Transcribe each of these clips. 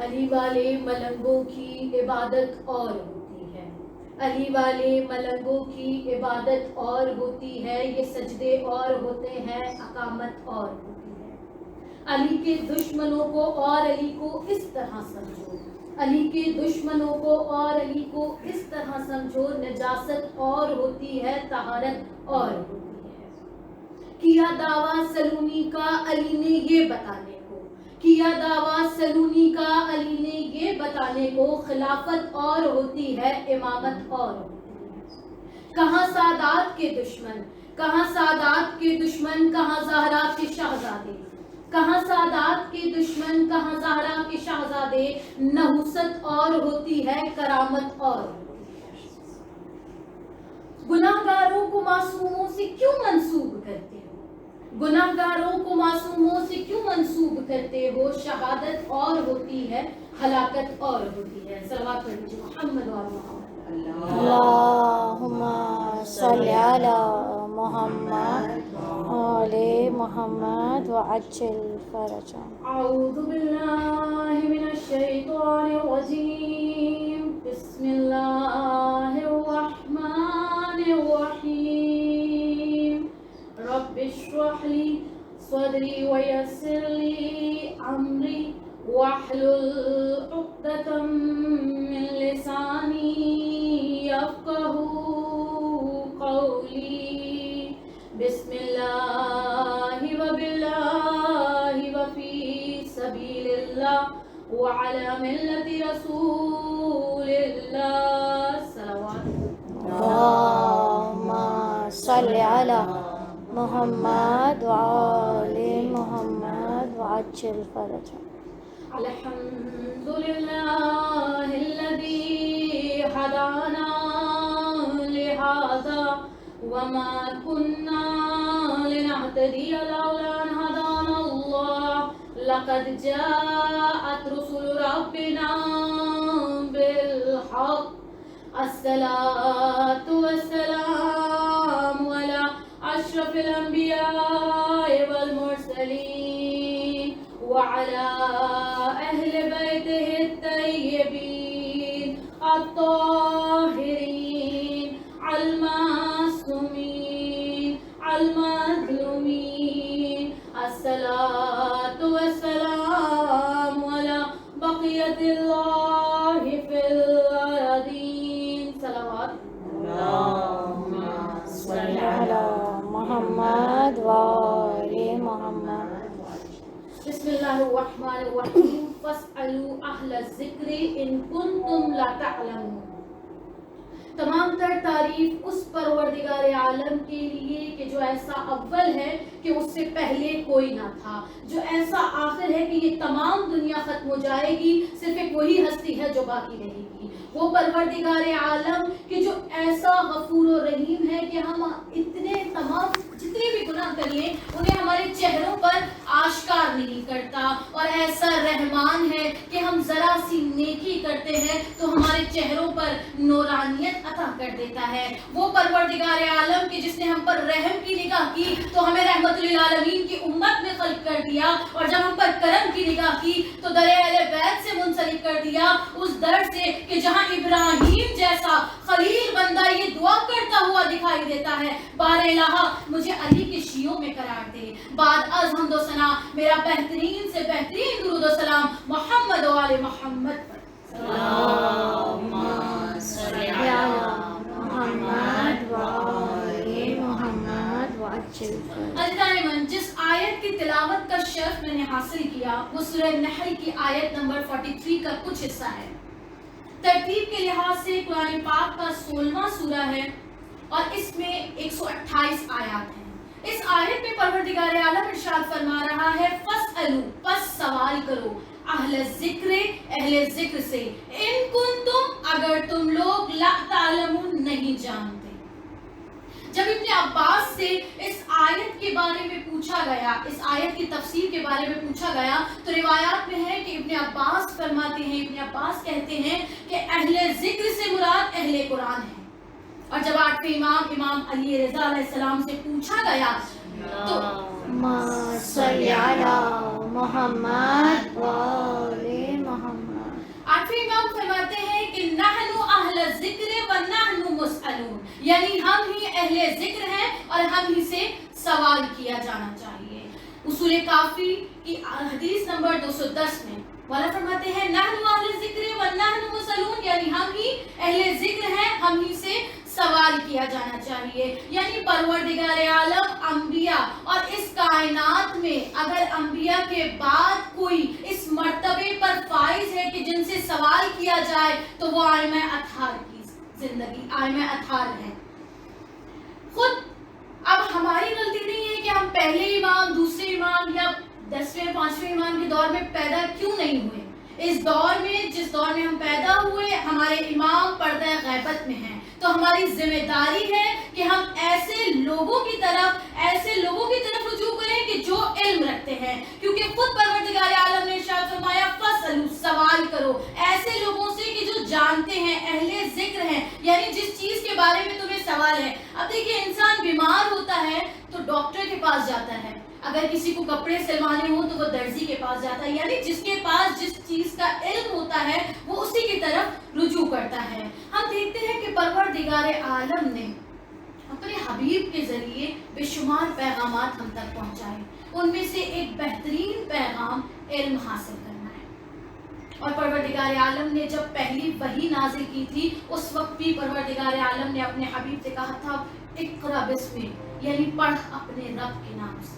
علی والے ملنگوں کی عبادت اور ہوتی ہے، علی والے ملنگوں کی عبادت اور ہوتی ہے، یہ سجدے اور ہوتے ہیں، اقامت اور ہوتی ہے۔ علی کے دشمنوں کو اور علی کو اس طرح سمجھو، علی کے دشمنوں کو اور علی کو اس طرح سمجھو، نجاست اور ہوتی ہے، طہارت اور ہوتی ہے۔ کیا دعویٰ سلونی کا علی نے یہ بتانے کو، کیا دعویٰ سلونی کا علی نے یہ بتانے کو، خلافت اور ہوتی ہے، امامت اور ہوتی ہے۔ کہاں سادات کے دشمن، کہاں سادات کے دشمن، کہاں زہرا کے شہزادے، کہاں سادات کے دشمن، کہاں زہرا کے شہزادے، نحوست اور ہوتی ہے، کرامت اور ہوتی ہے۔ گناہ گاروں کو معصوموں سے کیوں منسوب کرتے ہو، گناہ گاروں کو معصوموں سے کیوں منسوب کرتے ہو، شہادت اور ہوتی ہے، ہلاکت اور ہوتی ہے۔ صلوات پڑھ لیجیے محمد و محمد۔ اللہم صلی علی محمد وآل محمد وعجل فرجهم۔ اعوذ باللہ من الشیطان الرجیم، بسم اللہ الرحمن الرحیم، رب اشرح لی صدری ویسر لی امری واحلل عقدۃ من لسانی یفقہوا قولی، بسم اللہ وباللہ وفی سبیل اللہ وعلی ملت رسول اللہ۔ صلوات۔ اللہم صلی علی محمد وآل محمد وعجل فرجهم۔ الحمد للہ الذی ہدانا لہذا وما كنا لنهتدی لولا ان ہدانا اللہ، لقد جاءت رسل ربنا بالحق، الصلاة والسلام على أشرف الأنبياء والمرسلين وعلى أهل بيته الطيبين الطاهرين المعصومين المظلومين، الصلاة والسلام على بقية الله في الأرضين۔ صلوات۔ اللہم صلی علی محمد وآل محمد۔ بسم اللہ الرحمن الرحیم، فاسألوا اہل الذکر ان کنتم لا تعلمون۔ تمام تر تعریف اس پروردگار عالم کے لیے کہ جو ایسا اول ہے کہ اس سے پہلے کوئی نہ تھا، جو ایسا آخر ہے کہ یہ تمام دنیا ختم ہو جائے گی، صرف ایک وہی ہستی ہے جو باقی رہے گی، وہ پروردگار عالم کہ جو ایسا غفور و رحیم ہے کہ ہم اتنے تمام جتنے بھی گناہ کریے انہیں ہمارے چہروں پر آشکار نہیں کرتا، اور ایسا رحمان ہے کہ ہم ذرا سی نیکی کرتے ہیں تو ہمارے چہروں پر نورانیت عطا کر دیتا ہے۔ وہ پروردگار عالم کہ جس نے ہم پر رحم کی نگاہ کی تو ہمیں رحمت للعالمین کی امت میں خلق کر دیا، اور جب ہم پر کرم کی نگاہ کی تو در اہل بیت سے منسلک کر دیا، اس در سے کہ جہاں ابراہیم جیسا خلیل بندہ یہ دعا کرتا ہوا دکھائی دیتا ہے، بار الہ مجھے علی کے شیعوں میں قرار دے۔ بعد از حمد و ثنا میرا بہترین سے بہترین درود و سلام محمد و آل محمد پر۔ اللہم صلی علی محمد وآل محمد وعجل فرجهم۔ الدائمن جس آیت کی تلاوت کا شرف میں نے حاصل کیا وہ سورہ نحل کی آیت نمبر 43 کا کچھ حصہ ہے۔ ترتیب کے لحاظ سے قرآن پاک کا 16واں سورہ ہے اور اس میں 128 آیات ہیں۔ اس آیت میں پروردگار عالم ارشاد فرما رہا ہے، فَاسْأَلُوا، پس سوال کرو، اہل ذکر، اہل ذکر سے، ان کنتم، اگر تم لوگ، لا تعلمون، نہیں جانتے۔ جب ابن عباس سے اس آیت کے بارے میں پوچھا گیا، اس آیت کی تفسیر کے بارے میں پوچھا گیا تو روایات میں ہے کہ ابن عباس فرماتے ہیں، ابن عباس کہتے ہیں کہ اہل ذکر سے مراد اہل قرآن ہے۔ اور جب آٹھویں امام علی رضا علیہ السلام سے پوچھا گیا تو اللہم صلی علی محمد وآل محمد۔ آخری امام فرماتے ہیں کہ نحن اہل الذکر و نحن مسئلون، یعنی ہم ہی اہل ذکر ہیں اور ہم ہی سے سوال کیا جانا چاہیے۔ اصول کافی کی حدیث نمبر 210 میں مولا فرماتے ہیں نحن اہل الذکر و نحن مسئلون، یعنی ہم ہی اہل ذکر ہیں، ہم ہی سے سوال کیا جانا چاہیے۔ یعنی پروردگار عالم انبیاء اور اس کائنات میں اگر انبیاء کے بعد کوئی اس مرتبے پر فائز ہے کہ جن سے سوال کیا جائے تو وہ ائمہ اطہار کی زندگی، ائمہ اطہار ہے۔ خود اب ہماری غلطی نہیں ہے کہ ہم پہلے امام، دوسرے امام یا 10ویں 5ویں امام کے دور میں پیدا کیوں نہیں ہوئے۔ اس دور میں، جس دور میں ہم پیدا ہوئے، ہمارے امام پردہ غیبت میں ہیں، تو ہماری ذمہ داری ہے کہ ہم ایسے لوگوں کی طرف رجوع کریں کہ جو علم رکھتے ہیں، کیونکہ خود پروردگار عالم نے ارشاد فرمایا فَاسْأَلُوا، سوال کرو ایسے لوگوں سے کہ جو جانتے ہیں، اہل ذکر ہیں، یعنی جس چیز کے بارے میں تمہیں سوال ہے۔ اب دیکھیے انسان بیمار ہوتا ہے تو ڈاکٹر کے پاس جاتا ہے، اگر کسی کو کپڑے سلوانے ہوں تو وہ درزی کے پاس جاتا ہے، یعنی جس کے پاس جس چیز کا علم ہوتا ہے وہ اسی کی طرف رجوع کرتا ہے۔ ہم دیکھتے ہیں کہ پروردگار عالم نے اپنے حبیب کے ذریعے بے شمار پیغامات ہم تک پہنچائے، ان میں سے ایک بہترین پیغام علم حاصل کرنا ہے۔ اور پروردگار عالم نے جب پہلی وحی نازل کی تھی اس وقت بھی پروردگار عالم نے اپنے حبیب سے کہا تھا اقرا بسم، یعنی پڑھ اپنے رب کے نام سے،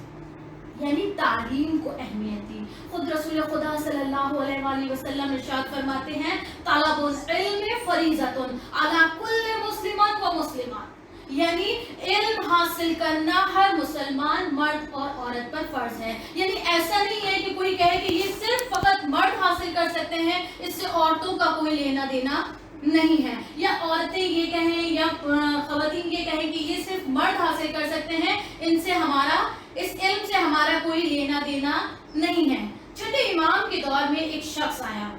یعنی تعلیم کو اہمیت دی۔ خود رسول خدا صلی اللہ علیہ وآلہ وسلم ارشاد فرماتے ہیں طلب العلم فریضۃ علی کل مسلم و مسلمات، یعنی علم حاصل کرنا ہر مسلمان مرد اور عورت پر فرض ہے۔ یعنی ایسا نہیں ہے کہ کوئی کہے کہ یہ صرف فقط مرد حاصل کر سکتے ہیں، اس سے عورتوں کا کوئی لینا دینا نہیں ہے، یا عورتیں یہ کہیں یا خواتین یہ کہیں کہ یہ صرف مرد حاصل کر سکتے ہیں، ان سے ہمارا، اس علم سے ہمارا کوئی لینا دینا نہیں ہے۔ چھٹے امام کے دور میں ایک شخص آیا،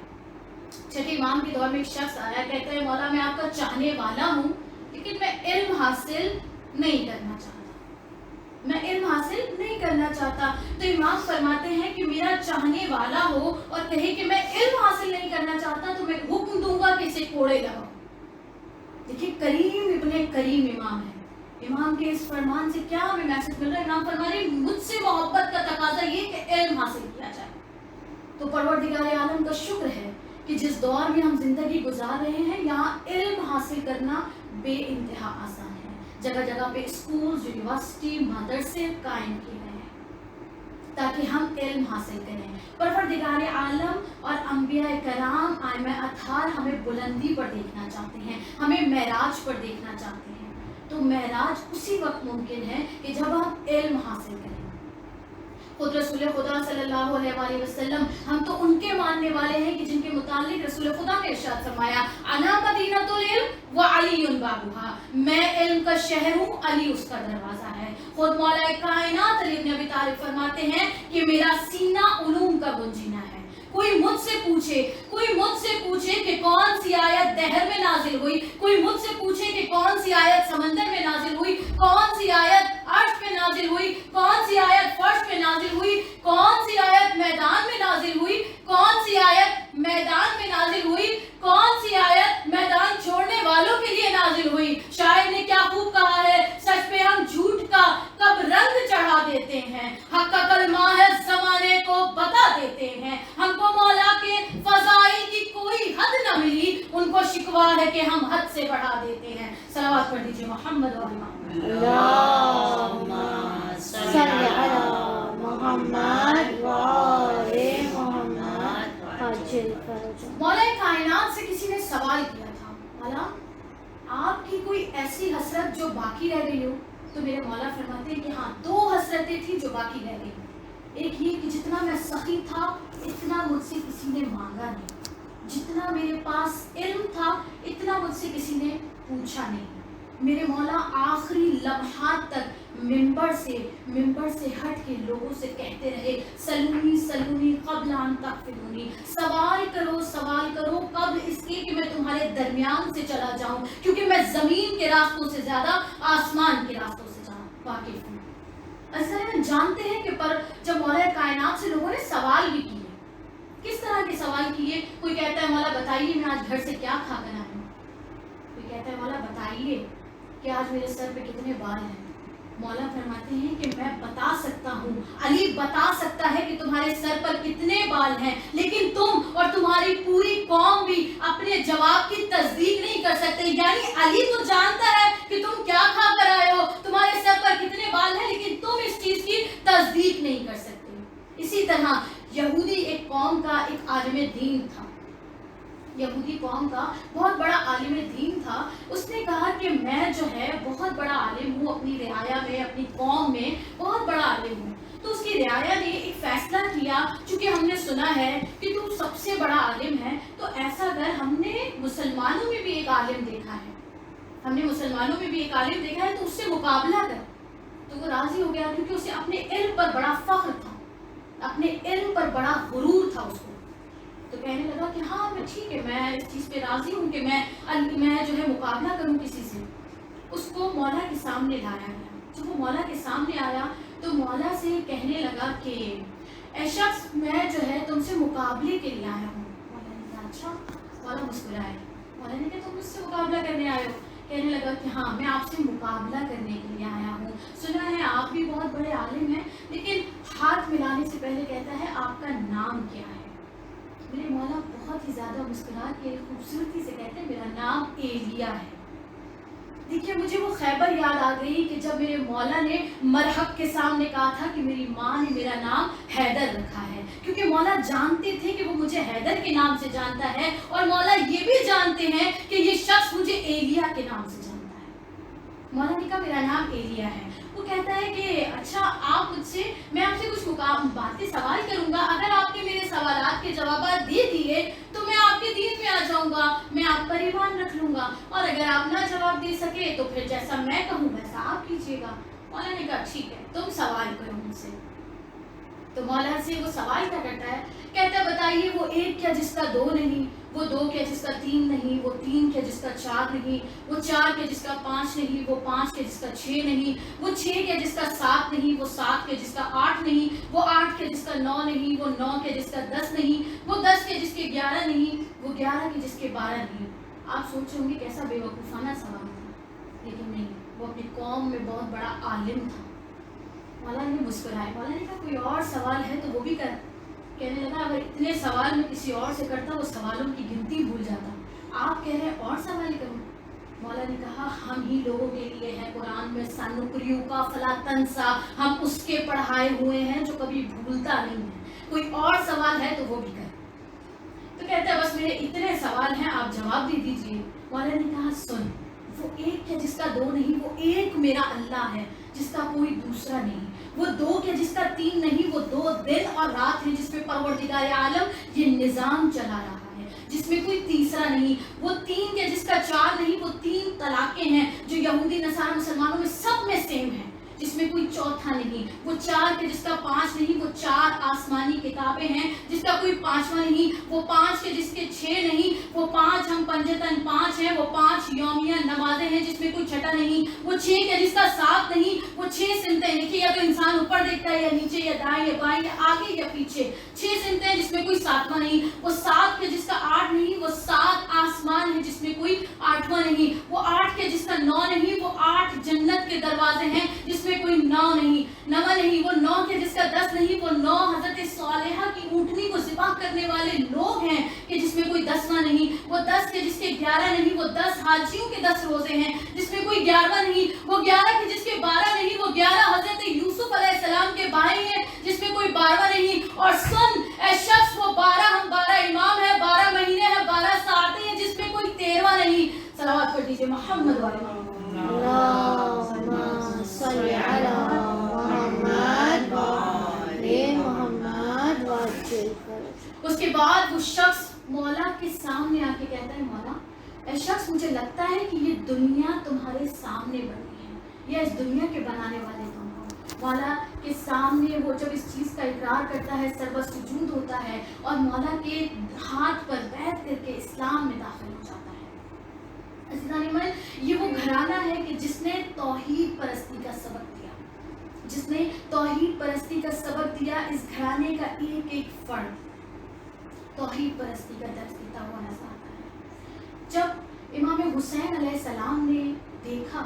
کہتا ہے مولا میں آپ کا چاہنے والا ہوں لیکن میں علم حاصل نہیں کرنا چاہتا۔ تو امام فرماتے ہیں کہ میرا چاہنے والا ہو اور کہے کہ میں علم حاصل نہیں کرنا چاہتا تو میں حکم دوں گا کہ اسے کوڑے لگاؤ۔ دیکھیے کریم ابن کریم امام ہے، امام کے اس فرمان سے کیا ہمیں میسج مل رہا ہے؟ امام فرما رہے ہیں مجھ سے محبت کا تقاضا یہ کہ علم حاصل کیا جائے۔ تو پروردگار عالم کا شکر ہے کہ جس دور میں ہم زندگی گزار رہے ہیں یہاں علم حاصل کرنا بے انتہا آسان ہے۔ جگہ جگہ پہ اسکول، یونیورسٹی، مدرسے قائم کیے گئے ہیں تاکہ ہم علم حاصل کریں۔ پروردگار عالم اور انبیاء کرام ائمہ اطہار ہمیں بلندی پر دیکھنا چاہتے ہیں، ہمیں معراج پر دیکھنا چاہتے ہیں۔ تو معراج اسی وقت ممکن ہے کہ جب ہم علم حاصل کریں۔ خود رسول خدا صلی اللہ علیہ وآلہ وسلم، ہم تو ان کے ماننے والے ہیں کہ جن کے متعلق رسول خدا نے ارشاد فرمایا انا مدینۃ العلم وعلی بابھا، میں علم کا شہر ہوں، علی اس کا دروازہ ہے۔ خود مولا کائنات علی بن ابی طالب فرماتے ہیں کہ میرا سینہ علوم کا گنجینہ ہے۔ کوئی مجھ سے پوچھے کہ کون سی آیت دہر میں نازل ہوئی، کوئی مجھ سے پوچھے کہ کون سی آیت سمندر میں نازل ہوئی، کون سی آیت عرش پہ نازل ہوئی، کون سی آیت فرش پہ نازل ہوئی، کون سی آیت میدان میں نازل ہوئی، کون سی آیت میدان میں نازل ہوئی، کون سی آیت میدان چھوڑنے والوں کے لیے نازل ہوئی۔ شاعر نے کیا خوب کہا ہے، سچ پہ ہم جھوٹ کا کب رنگ چڑھا دیتے ہیں، حق کا کلمہ ہے زمانے کو بتا دیتے ہیں۔ ہم کو مولا کے فضائل کی کوئی حد نہ ملی، ان کو شکوہ ہے کہ ہم حد سے بڑھا دیتے ہیں۔ صلوات پڑھ دیجیے محمد و محمد، اللہم صلی علی محمد و آل محمد عجل فرج۔ مولا کائنات سے کسی نے سوال کیا تھا مولا آپ کی کوئی ایسی حسرت جو باقی رہ گئی ہو؟ تو میرے مولا فرماتے ہیں کہ ہاں 2 حسرتیں تھیں جو باقی رہ گئی۔ ایک یہ کہ جتنا میں سخی تھا اتنا مجھ سے کسی نے مانگا نہیں، جتنا میرے پاس علم تھا اتنا مجھ سے کسی نے پوچھا نہیں۔ میرے مولا آخری لمحات تک ممبر سے ہٹ کے لوگوں سے کہتے رہے سلونی قبل ان تغفرونی، سوال کرو قبل اس کے کہ میں تمہارے درمیان سے چلا جاؤں، کیونکہ میں زمین کے راستوں سے زیادہ آسمان کے راستوں سے واقف ہوں۔ ایسا ہم جانتے ہیں کہ پر جب مولا کائنات سے لوگوں نے سوال بھی کیے، کس طرح کے سوال کیے؟ کوئی کہتا ہے مولا بتائیے بتائیے میں آج گھر سے کیا کھا کر آیا ہوں. کوئی کہتا ہے مولا بتائیے کہ آج میرے سر پہ کتنے بال ہیں. مولا فرماتے ہیں کہ میں بتا سکتا ہوں, علی بتا سکتا ہے کہ تمہارے سر پر کتنے بال ہیں, لیکن تم اور تمہاری پوری قوم بھی اپنے جواب کی تصدیق نہیں کر سکتے. یعنی علی تو جانتا ہے کہ تم کیا کھا کر آئے ہو, تمہارے سر پر کتنے بال ہیں, لیکن تم اس چیز کی تصدیق نہیں کر سکتے. اسی طرح یہودی ایک قوم کا ایک عالم دین تھا, یہودی قوم کا بہت بڑا عالم دین تھا. اس نے کہا کہ میں جو ہے بہت بڑا عالم ہوں, اپنی رعایا میں, اپنی قوم میں بہت بڑا عالم ہوں. تو اس کی رعایا نے ایک فیصلہ کیا, چونکہ ہم نے سنا ہے کہ تو سب سے بڑا عالم ہے, تو ایسا اگر ہم نے مسلمانوں میں بھی ایک عالم دیکھا ہے, ہم نے مسلمانوں میں بھی ایک عالم دیکھا ہے, تو اس سے مقابلہ کر. تو وہ راضی ہو گیا, کیونکہ اسے اپنے علم پر بڑا فخر تھا, اپنے علم پر بڑا غرور تھا اس کو. تو کہنے لگا کہ ہاں میں ٹھیک ہے, میں اس چیز پہ راضی ہوں کہ میں جو ہے مقابلہ کروں کسی سے. اس کو مولا کے سامنے لایا گیا. جب وہ مولا کے سامنے آیا تو مولا سے کہنے لگا کہ اے شخص میں جو ہے تم سے مقابلے کے لیے آیا ہوں. مولا نے کہا اچھا. مولا مسکرائے. مولا نے کہا تم مجھ سے مقابلہ کرنے آئے ہو. کہنے لگا کہ ہاں میں آپ سے مقابلہ کرنے کے لیے آیا ہوں. سنا ہے آپ بھی بہت بڑے عالم ہیں, لیکن ہاتھ ملانے سے پہلے کہتا ہے آپ کا نام کیا ہے. میرے مولا بہت ہی زیادہ مسکرا کے خوبصورتی سے کہتے ہیں میرا نام ایلیا ہے. دیکھیے مجھے وہ خیبر یاد آ گئی کہ جب میرے مولا نے مرحب کے سامنے کہا تھا کہ میری ماں نے میرا نام حیدر رکھا ہے, کیونکہ مولا جانتے تھے کہ وہ مجھے حیدر کے نام سے جانتا ہے, اور مولا یہ بھی جانتے ہیں کہ یہ شخص مجھے ایلیا کے نام سے جانتا ہے. مولا نے کہا میرا نام ایلیا ہے. وہ کہتا ہے کہ اچھا آپ مجھ سے, میں آپ سے کچھ باتیں سوال کروں گا, اگر آپ نے میرے سوالات کے جوابات دے دیے تو میں آپ کے دین میں آ جاؤں گا, میں آپ پر ایمان رکھ لوں گا, اور اگر آپ نہ جواب دے سکے تو پھر جیسا میں کہوں ویسا آپ کیجیے گا. مولا نے کہا ٹھیک ہے تم سوال کرو مجھ سے. تو مولا سے وہ سوال کیا کرتا ہے, کہتا ہے بتائیے وہ ایک کیا جس کا دو نہیں, وہ دو کیا جس کا تین نہیں, وہ تین کیا جس کا چار نہیں, وہ چار کیا جس کا پانچ نہیں, وہ پانچ کیا جس کا چھ نہیں, وہ چھ کیا جس کا سات نہیں, وہ سات کیا جس کا آٹھ نہیں, وہ آٹھ کیا جس کا نو نہیں, وہ نو کیا جس کا دس نہیں, وہ دس کیا جس کے گیارہ نہیں, وہ گیارہ کے جس کے بارہ نہیں. آپ سوچ رہے ہوں گے کیسا بے وقوفانہ سوال تھا, لیکن نہیں, وہ اپنی قوم میں بہت بڑا عالم تھا. مولا نے مسکرائے. مولا نے کہا کوئی اور سوال ہے تو وہ بھی کر. کہنے لگا اگر اتنے سوال میں کسی اور سے کرتا وہ سوالوں کی گنتی بھول جاتا, آپ کہہ رہے ہیں اور سوال کروں. مولا نے کہا ہم ہی لوگوں کے لیے ہے قرآن میں سنقریئک فلا تنسا, ہم اس کے پڑھائے ہوئے ہیں جو کبھی بھولتا نہیں ہے, کوئی اور سوال ہے تو وہ بھی کر. تو کہتا ہے بس میرے اتنے سوال ہیں آپ جواب دے دیجیے. مولا نے کہا سن, وہ ایک کیا جس کا دو نہیں, وہ ایک میرا اللہ ہے جس کا کوئی دوسرا نہیں, وہ دو کیا جس کا تین نہیں, وہ دو دن اور رات ہیں جس میں پروردگار عالم یہ نظام چلا رہا ہے, جس میں کوئی تیسرا نہیں, وہ تین کیا جس کا چار نہیں, وہ تین طلاقیں ہیں جو یہودی نصارہ مسلمانوں میں سب میں سیم ہیں, جس میں کوئی چوتھا نہیں, وہ چار کے جس کا پانچ نہیں, وہ چار آسمانی کتابیں ہیں جس کا کوئی پانچواں نہیں, وہ پانچ کے جس کے چھ نہیں, وہ پانچ ہم پنجتن پانچ ہیں, وہ پانچ یومیہ نمازیں ہیں جس میں کوئی چھٹا نہیں, وہ چھ کے جس کا سات نہیں, وہ چھ سمتیں دیکھیے یا تو انسان اوپر دیکھتا ہے یا نیچے یا دائیں یا بائیں یا آگے یا پیچھے, چھ سمتیں جس میں کوئی ساتواں نہیں, وہ سات کے جس کا آٹھ نہیں, وہ سات آسمان ہے جس میں کوئی آٹھواں نہیں, وہ آٹھ کے جس کا نو نہیں, وہ آٹھ جنت کے دروازے ہیں جس میں کوئی نو نہیں, وہ نو کے جس کا دس نہیں, وہ نو حضرت صالحہ کی اونٹنی کو ذبح کرنے والے لوگ ہیں کہ جس میں کوئی دسواں نہیں, وہ دس کے جس کے گیارہ نہیں, وہ دس حاجیوں کے 10 روزے ہیں جس میں کوئی 11واں نہیں, وہ 11 کے جس کے 12 نہیں, وہ 11 حضرت یوسف علیہ السلام کے بھائی ہیں جس میں کوئی 12واں نہیں. اور سن اے شخص وہ 12 ہم 12 امام ہیں, 12 مہینے ہیں, 12 ساعتیں ہیں جس میں کوئی 13واں نہیں. صلوات پڑھ دیجیے محمد والے اللهم صل على محمد وعلى محمد وعجل فرجه. اس کے بعد وہ شخص مولا کے سامنے آ کے کہتا ہے مولا اے شخص مجھے لگتا ہے کہ یہ دنیا تمہارے سامنے بنی ہے, یا اس دنیا کے بنانے والے تم ہو. مولا کے سامنے وہ جب اس چیز کا اقرار کرتا ہے سربہ سجود ہوتا ہے اور مولا کے ہاتھ پر بیعت کر کے اسلام میں داخل ہو جاتا ہے. یہ وہ گھرانہ ہے کہ جس نے توحید پرستی کا سبق دیا, جس نے توحید پرستی کا سبق دیا. اس گھرانے کا ایک ایک فرد توحید پرستی کا درس دیتا ہوا نظر آتا ہے. جب حسین علیہ السلام نے دیکھا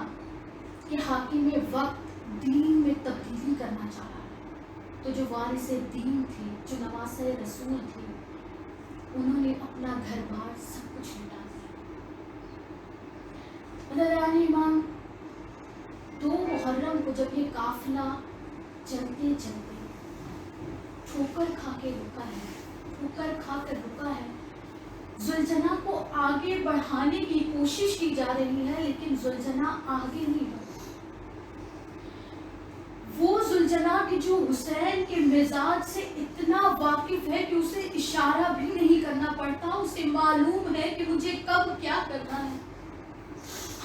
کہ حاکم وقت دین میں تبدیلی کرنا چاہ رہا ہے تو جو وارث دین تھی، جو نواسہ رسول تھی، انہوں نے اپنا گھر بار سب کچھ لٹا دیا۔ امام 2 محرم کو جب یہ قافلہ چلتے چلتے ٹھوکر کھا کے رکا ہے، زلجنا کو آگے بڑھانے کی کوشش کی جا رہی ہے لیکن زلجنا آگے نہیں بڑھ، وہ زلجنا کہ جو حسین کے مزاج سے اتنا واقف ہے کہ اسے اشارہ بھی نہیں کرنا پڑتا، اسے معلوم ہے کہ مجھے کب کیا کرنا ہے۔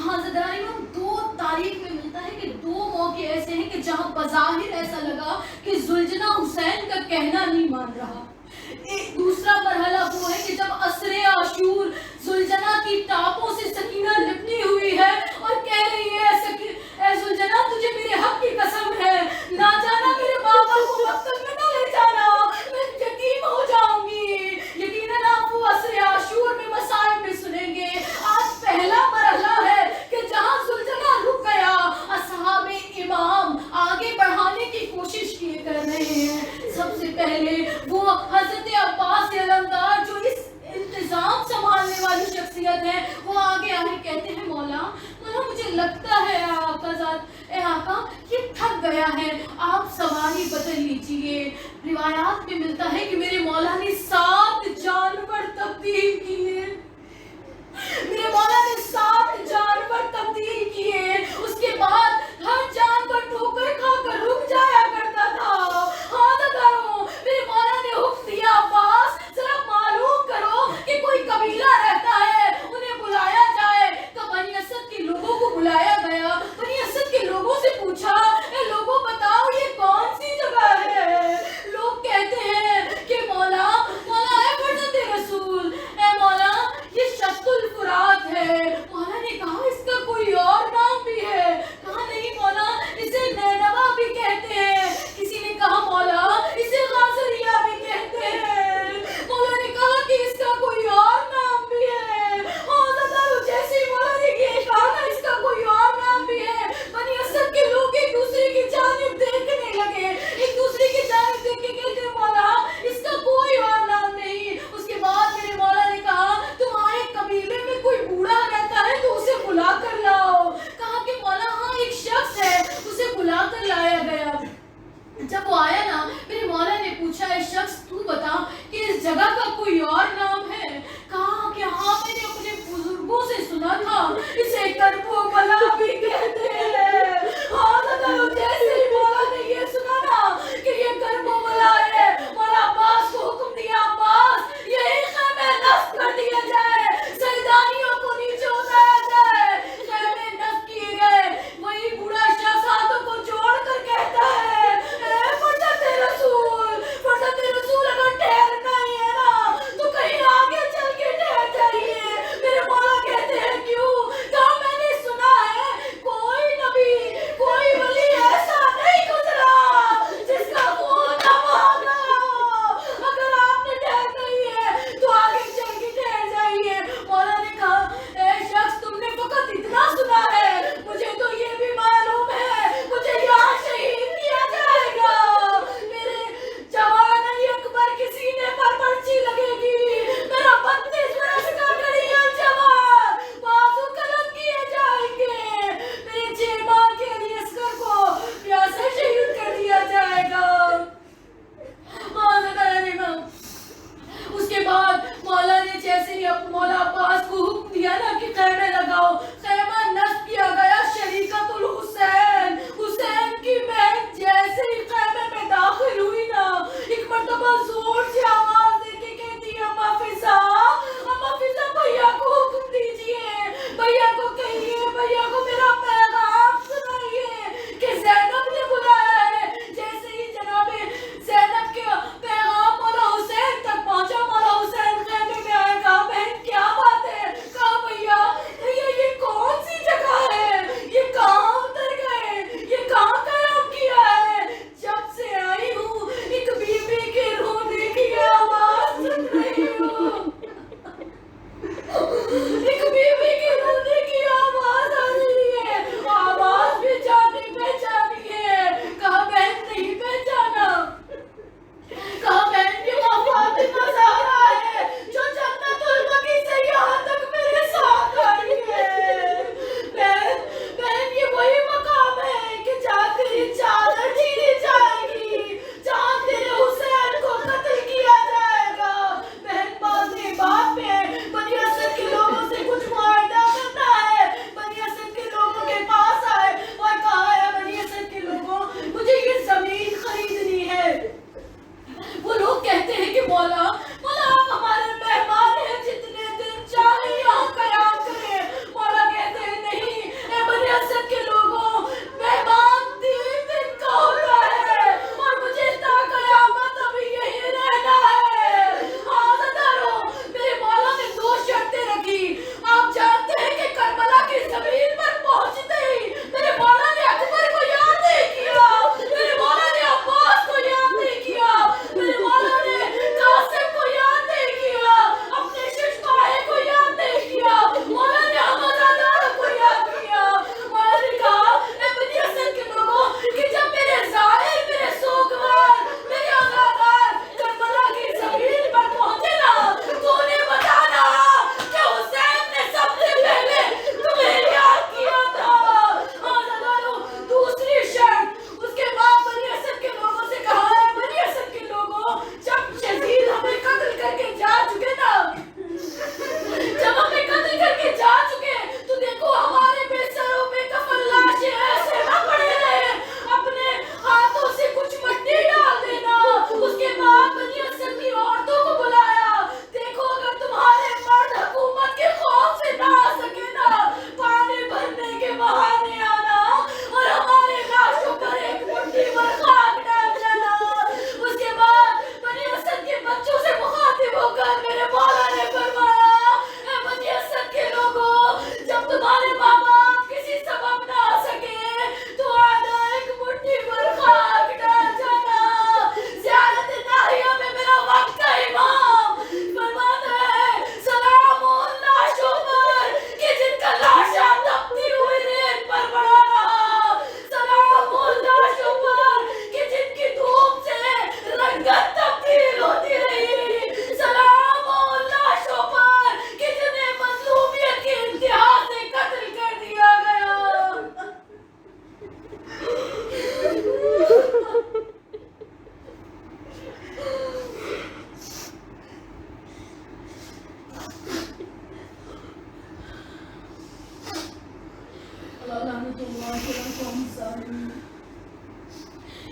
ہاں زدرائم 2 تاریخ میں ملتا ہے کہ 2 موقع ایسے ہیں کہ جہاں بظاہر ایسا لگا کہ زلجنا حسین کا کہنا نہیں مان رہا۔ دوسرا مرحلہ وہ ہے کہ جب عصر عاشور زلجنا کی ٹاپوں سے سکینہ لپٹی ہوئی ہے اور کہہ رہی ہے اے زلجنا تجھے میرے حق کی قسم ہے، نہ جانا میرے بابا کو مکتب میں نہ لے جانا، میں یتیم ہو جاؤں گی۔ یقیناً آپ وہ عصر عاشور میں مصائب میں سنیں گے۔ آج پہلا مرحلہ ہے کہ جہاں زلجنا رک گیا، اصحاب امام آگے بڑھانے کی کوشش کیے کر رہے ہیں۔ سب سے پہلے وہ حضرت عباس علمدار جو اس انتظام سنبھالنے والی شخصیت ہے، وہ آگے آگے کہتے ہیں مولا مجھے لگتا ہے اے آقا یہ تھک گیا ہے، آپ سواری بدل لیجئے۔ روایات میں ملتا ہے کہ میرے مولا نے 7 جانور تبدیل کیے، میرے مولا نے 7 جانور تبدیل کیے۔ اس کے بعد ہر جانور ٹھوکر کھا کر رک جایا کرتا تھا۔ ہاں داداروں، میرے مولا نے حکم دیا عباس ذرا معلوم کرو کہ کوئی قبیلہ رہتا ہے، انہیں بلایا جائے۔ تو بنی اسد کے لوگوں کو بلایا گیا، بنی اسد کے لوگوں سے پوچھا اے لوگوں بتاؤ یہ کون سی جگہ ہے؟ لوگ کہتے ہیں کہ مولا اے